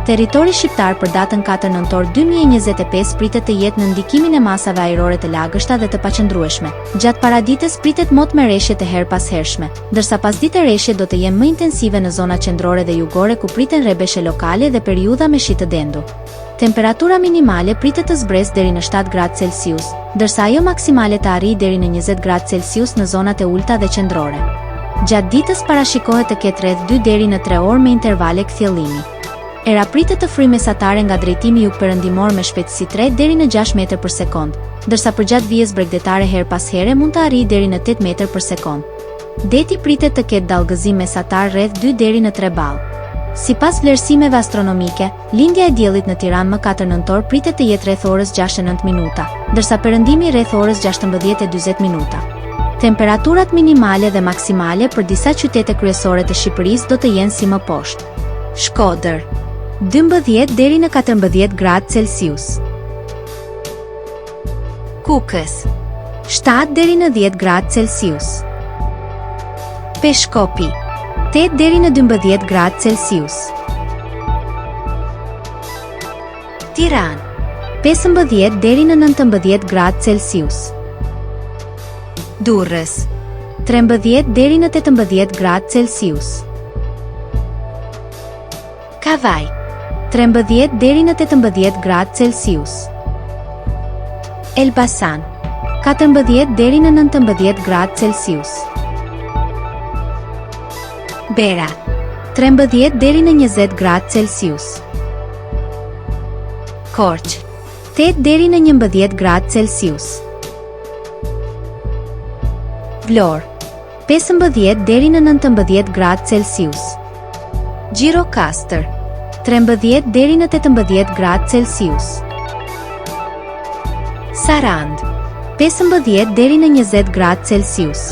Territori shqiptar për datën 4 nëntor 2025 pritet të jetë në ndikimin e masave ajrore të lagështa dhe të paqëndrueshme. Gjatë paradites pritet mot me reshje të her pas hershme, ndërsa pasdite reshjet do të jenë më intensive në zonat qendrore dhe jugore ku priten rrebeshje lokale dhe periudha me shi të dendur. Temperatura minimale pritet të zbresë deri në 7 gradë Celsius, ndërsa ajo maksimale të arrijë deri në 20 gradë Celsius në zonat e ulta dhe qendrore. Gjatë ditës parashikohet të ketë rreth 2 deri në 3 orë me intervale kthjellimi. Era pritet të fryjë mesatare nga drejtimi jugperëndimor me shpejtësi 3 deri në 6 metër për sekond, ndërsa përgjatë vijës bregdetare her pas here mund të arrijë deri në 8 metër për sekond. Deti pritet të ketë dallgëzim mesatar rreth 2 deri në 3 ballë. Sipas vlerësimeve astronomike, lindja e diellit në Tiranë më 4 nëntor pritet të jetë rreth orës 6:09 minuta, ndërsa perëndimi rreth orës 16:40 minuta. Temperaturat minimale dhe maksimale për disa qytete kryesore të Shqipërisë do të jenë si më poshtë. Shkodër 12 deri në 14 gradë Celsius. Kukës 7 deri në 10 gradë Celsius. Peshkopi 8 deri në 12 gradë Celsius. Tiranë 15 deri në 19 gradë Celsius. Durrës 13 deri në 18 gradë Celsius. Kavaj 13 deri në 18 gradë Celsius. Elbasan 14 deri në 19 gradë Celsius. Bera 13 deri në 20 gradë Celsius. Korçë 8 deri në 11 gradë Celsius. Vlorë 15 deri në 19 gradë Celsius. Gjirokastër 13 deri në 18 gradë Celsius. Sarandë 15 deri në 20 gradë Celsius.